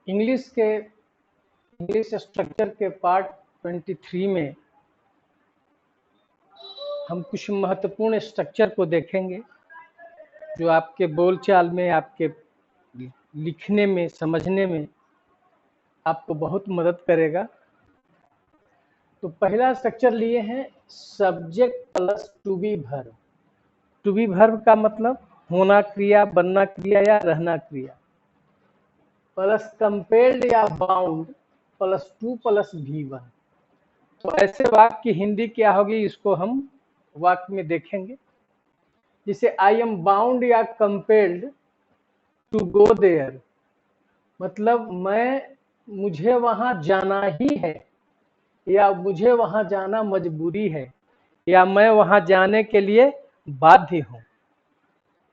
English structure के part 23 में हम कुछ महत्वपूर्ण स्ट्रक्चर को देखेंगे जो आपके बोलचाल में, आपके लिखने में, समझने में आपको बहुत मदद करेगा। तो पहला स्ट्रक्चर लिए हैं subject plus to be verb. To be verb का मतलब होना क्रिया, बनना क्रिया या रहना क्रिया, प्लस कंपेल्ड या bound plus to plus V1। तो ऐसे वाक्य की हिंदी क्या होगी, इसको हम वाक्य में देखेंगे। जिसे आई एम बाउंड या कंपेल्ड टू गो देयर, मतलब मुझे वहां जाना ही है, या मुझे वहां जाना मजबूरी है, या मैं वहां जाने के लिए बाध्य हूं।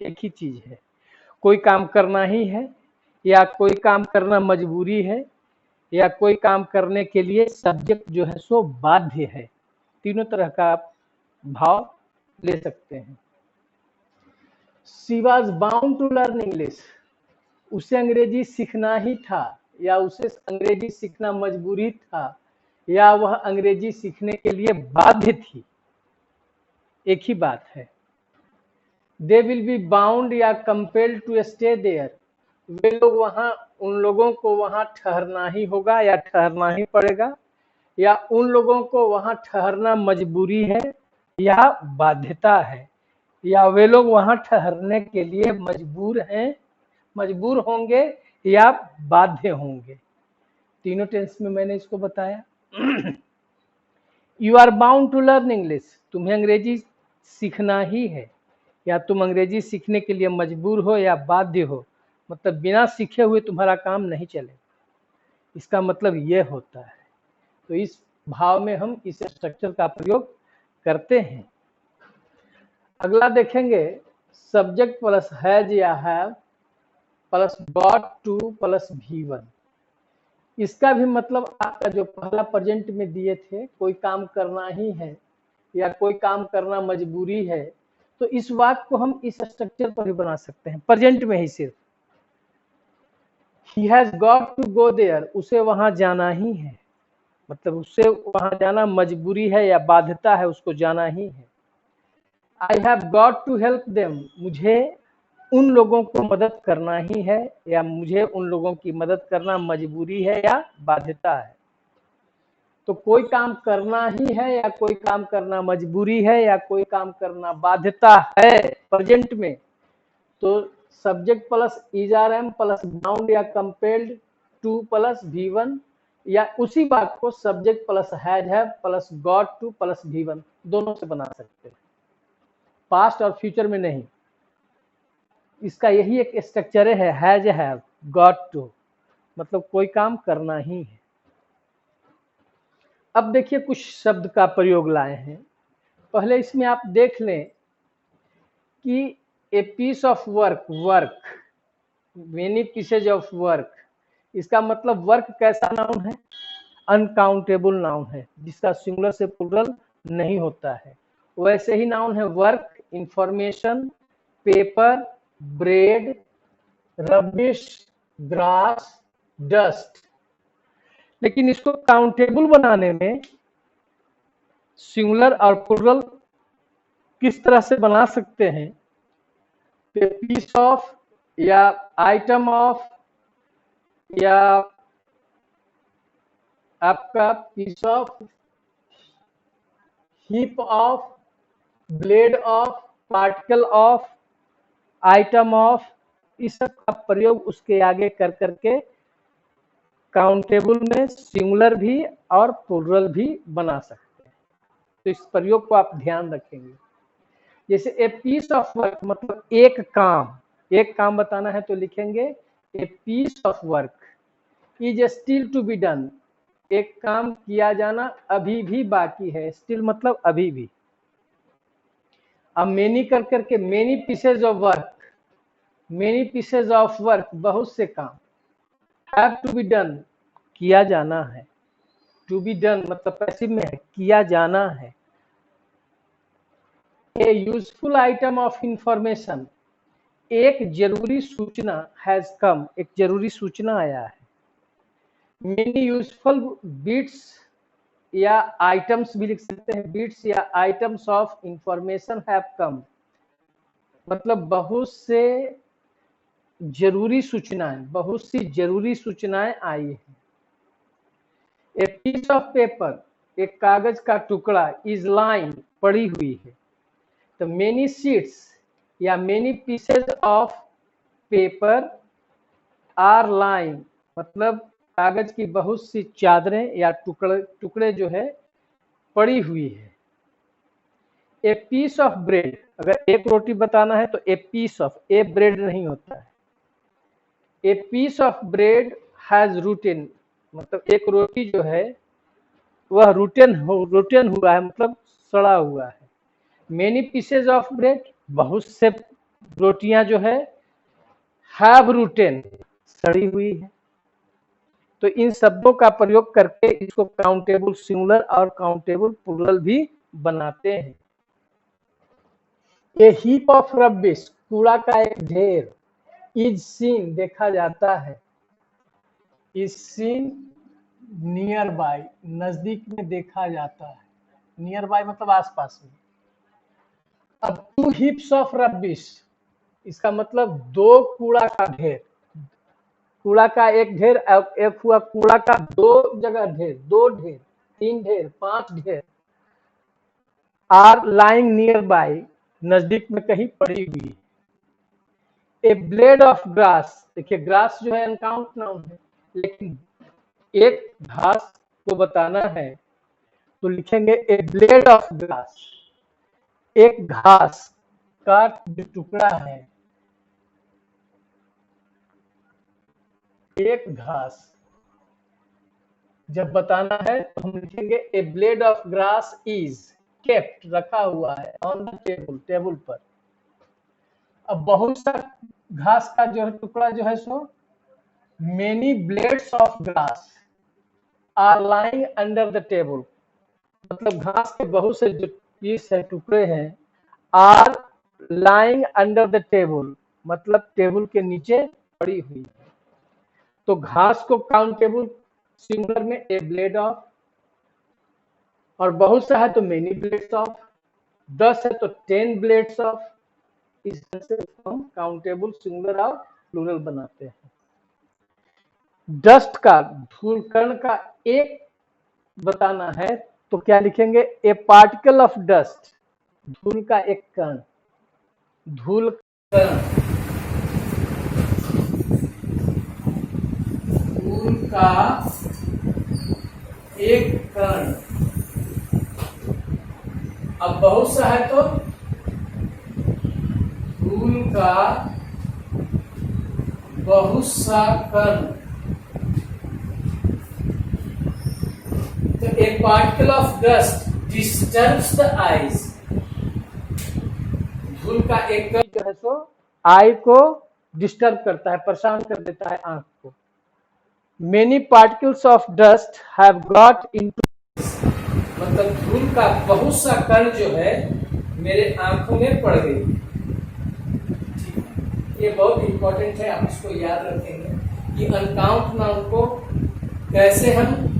एक ही चीज है, कोई काम करना ही है, या कोई काम करना मजबूरी है, या कोई काम करने के लिए सब्जेक्ट जो है सो बाध्य है। तीनों तरह का आप भाव ले सकते हैं। She was bound to learn English, उसे अंग्रेजी सीखना ही था, या उसे अंग्रेजी सीखना मजबूरी था, या वह अंग्रेजी सीखने के लिए बाध्य थी। एक ही बात है। दे विल बी बाउंड या कंपेल्ड टू स्टे देयर, वे लोग वहां, उन लोगों को वहां ठहरना ही होगा या ठहरना ही पड़ेगा, या उन लोगों को वहां ठहरना मजबूरी है या बाध्यता है, या वे लोग वहां ठहरने के लिए मजबूर होंगे या बाध्य होंगे। तीनों टेंस में मैंने इसको बताया। You are bound to learn English, तुम्हें अंग्रेजी सीखना ही है, या तुम अंग्रेजी सीखने के लिए मजबूर हो या बाध्य हो, मतलब बिना सीखे हुए तुम्हारा काम नहीं चलेगा। इसका मतलब ये होता है। तो इस भाव में हम इस स्ट्रक्चर का प्रयोग करते हैं। अगला देखेंगे सब्जेक्ट प्लस हैज या have plus got to plus V1। इसका भी मतलब आपका जो पहला प्रेजेंट में दिए थे, कोई काम करना ही है या कोई काम करना मजबूरी है, तो इस वाक्य को हम इस स्ट्रक्चर पर ही बना सकते हैं, प्रेजेंट में ही सिर्फ। He has got to go there, उसे वहां जाना ही है, मतलब उससे वहां जाना मजबूरी है या बाध्यता है, उसको जाना ही है। I have got to help them, मुझे उन लोगों को मदद करना ही है, या मुझे उन लोगों की मदद करना मजबूरी है या बाध्यता है। तो कोई काम करना ही है, या कोई काम करना मजबूरी है, या कोई काम करना बाध्यता है प्रेजेंट में, तो subject plus is are am plus bound या कंपेल्ड टू प्लस V1, या उसी बात को subject plus has have plus got to plus V1 दोनों से बना सकते हैं, पास्ट और फ्यूचर में नहीं। इसका यही एक स्ट्रक्चर है, हैज हैव गॉट टू, मतलब कोई काम करना ही है। अब देखिए कुछ शब्द का प्रयोग लाए हैं। पहले इसमें आप देख लें कि a piece of work, work, many pieces of work, इसका मतलब वर्क कैसा नाउन है, अनकाउंटेबल नाउन है, जिसका सिंगुलर से प्लूरल नहीं होता है। वैसे ही नाउन है work, information, paper, bread, rubbish, grass, dust. लेकिन इसको काउंटेबल बनाने में सिंगुलर और प्लूरल किस तरह से बना सकते हैं, पीस ऑफ या आइटम ऑफ, या आपका piece of, heap of, blade of, particle of, item of, इस सब का प्रयोग उसके आगे कर करके काउंटेबल में सिंगुलर भी और प्लूरल भी बना सकते हैं। तो इस प्रयोग को आप ध्यान रखेंगे। जैसे ए पीस ऑफ वर्क मतलब एक काम बताना है तो लिखेंगे a piece of work is still to be done, एक काम किया जाना अभी भी बाकी है, स्टिल मतलब अभी भी। अब मेनी कर करके many pieces of work, many pieces of work बहुत से काम, हैव टू बी डन किया जाना है, टू बी डन मतलब पैसिव में है, किया जाना है। ए यूजफुल आइटम ऑफ इंफॉर्मेशन, एक जरूरी सूचना हैज कम, एक जरूरी सूचना आया है। मेनी यूजफुल बिट्स या आइटम्स भी लिख सकते हैं, बिट्स या items of information have come, मतलब बहुत से जरूरी सूचनाएं, बहुत सी जरूरी सूचनाएं आई हैं। ए पीस ऑफ पेपर, एक कागज का टुकड़ा, इज लाइन, पड़ी हुई है। तो मेनी शीट्स या many pieces of paper are lying, मतलब कागज की बहुत सी चादरें या टुकड़े जो है पड़ी हुई है। ए पीस ऑफ ब्रेड, अगर एक रोटी बताना है तो a piece of, a bread नहीं होता है। A piece of bread has rotten, मतलब एक रोटी जो है वह रूटेन हुआ है, मतलब सड़ा हुआ है। मेनी पीसेज ऑफ ब्रेड, बहुत से रोटियां जो है हैव रूटेन, सड़ी हुई है। तो इन शब्दों का प्रयोग करके इसको काउंटेबल सिंगुलर और काउंटेबल प्लूरल भी बनाते हैं। ए हीप ऑफ रबिश, कूड़ा का एक ढेर, इज सीन, देखा जाता है, इज सीन नियर बाय, नजदीक में देखा जाता है, नियर बाय मतलब आसपास में। अब टू हीप्स ऑफ रबिश, इसका मतलब दो कूड़ा का ढेर, कूड़ा का एक ढेर, एक हुआ कूड़ा का दो जगह ढेर, दो ढेर, तीन ढेर, पांच ढेर, आर लाइंग नियर बाय, नजदीक में कहीं पड़ी हुई। ए ब्लेड ऑफ ग्रास, देखिए ग्रास जो है अनकाउंट नाउन है, लेकिन एक घास को बताना है तो लिखेंगे ए ब्लेड ऑफ ग्रास, एक घास का जो टुकड़ा है, एक घास जब बताना है तो हम लिखेंगे a blade of grass is kept, रखा हुआ है, ऑन द टेबल, टेबल पर। अब बहुत सा घास का जो है टुकड़ा जो है so many blades of grass are lying under the table, मतलब घास के बहुत से जो पीस है, टुकड़े हैं, are lying under the table, मतलब टेबल के नीचे पड़ी हुई है। तो घास को काउंटेबल सिंगुलर में ए ब्लेड ऑफ, और बहुत सा है तो मेनी ब्लेड्स ऑफ, 10 है तो 10 ब्लेड्स ऑफ, इस तरह से हम काउंटेबल सिंगुलर और प्लूरल बनाते हैं। डस्ट का, धूल कण का एक बताना है तो क्या लिखेंगे, ए पार्टिकल ऑफ डस्ट, धूल का एक कण, धूल कण, धूल का एक कण। अब बहुत सा है तो धूल का बहुत सा कण। तो ए particle of dust disturbs the eyes, धूल का एक कण जो है सो आई को डिस्टर्ब करता है, परेशान कर देता है आंख को। Many particles of dust have got into, मतलब धूल का बहुत सा कण जो है मेरे आंखों में पड़ गई। ये बहुत इंपॉर्टेंट है, आप इसको याद रखेंगे कि अनकाउंट नाउन को कैसे हम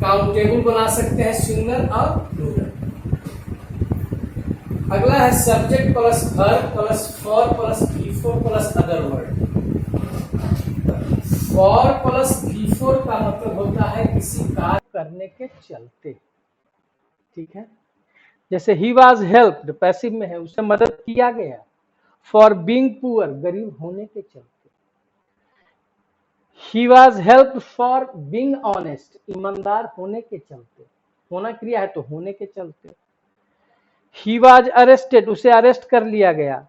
काउंटेबल बना सकते हैं, सिंगुलर और प्लूरल। अगला है subject plus verb plus for plus before plus other word. For plus before का मतलब होता है किसी कार्य करने के चलते, ठीक है। जैसे ही वॉज हेल्प्ड, पैसिव में है, उसे मदद किया गया। फॉर बीइंग पुअर, गरीब होने के चलते। He was helped for being honest, ईमानदार होने के चलते, होना क्रिया है तो होने के चलते। ही वॉज अरेस्टेड, उसे अरेस्ट कर लिया गया।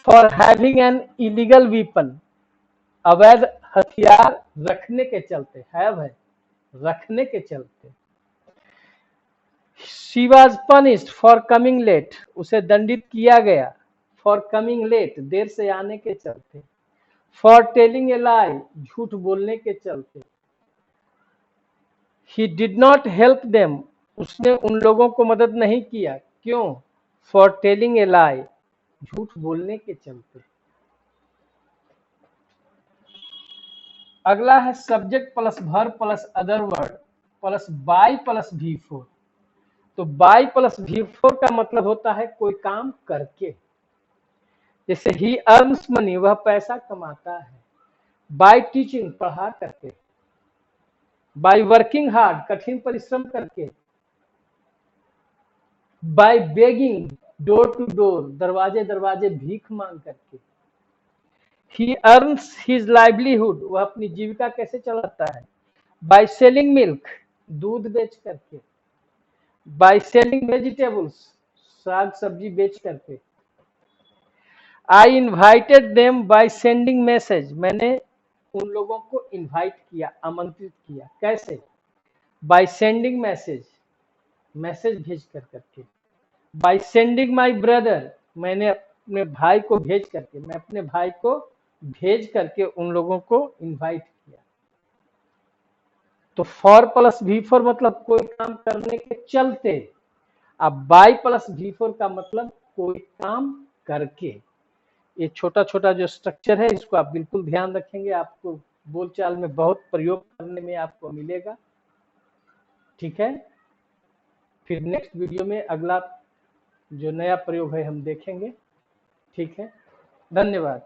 For having an illegal weapon, अवैध हथियार रखने के चलते, हैव है रखने के चलते। She was punished for coming late, उसे दंडित किया गया। For coming late, देर से आने के चलते। For telling a lie, झूठ बोलने के चलते। He did not help them, उसने उन लोगों को मदद नहीं किया, क्यों? For telling a lie, झूठ बोलने के चलते। अगला है subject plus verb plus other word plus by plus V4। तो बाय प्लस V4 का मतलब होता है कोई काम करके, जैसे ही अर्न्स मनी, वह पैसा कमाता है। बाय टीचिंग, पढ़ा करके। बाय वर्किंग हार्ड, कठिन परिश्रम करके। By begging, door to door, दरवाजे दरवाजे भीख मांग करके। ही अर्न्स हिज लाइवलीहुड, वह अपनी जीविका कैसे चलाता है। बाय सेलिंग मिल्क, दूध बेच करके। बाय सेलिंग वेजिटेबल्स, साग सब्जी बेच करके। I invited them by sending message, मैंने उन लोगों को इनवाइट किया, आमंत्रित किया। कैसे? बाय सेंडिंग मैसेज, मैसेज भेज कर करके। बाय सेंडिंग माय ब्रदर, मैंने अपने भाई को भेज करके, मैं अपने भाई को भेज करके उन लोगों को इनवाइट किया। तो फॉर प्लस V4 मतलब कोई काम करने के चलते। अब बाय प्लस V4 का मतलब कोई काम करके। ये छोटा छोटा जो स्ट्रक्चर है इसको आप बिल्कुल ध्यान रखेंगे, आपको बोलचाल में बहुत प्रयोग करने में आपको मिलेगा। ठीक है, फिर नेक्स्ट वीडियो में अगला जो नया प्रयोग है हम देखेंगे। ठीक है, धन्यवाद।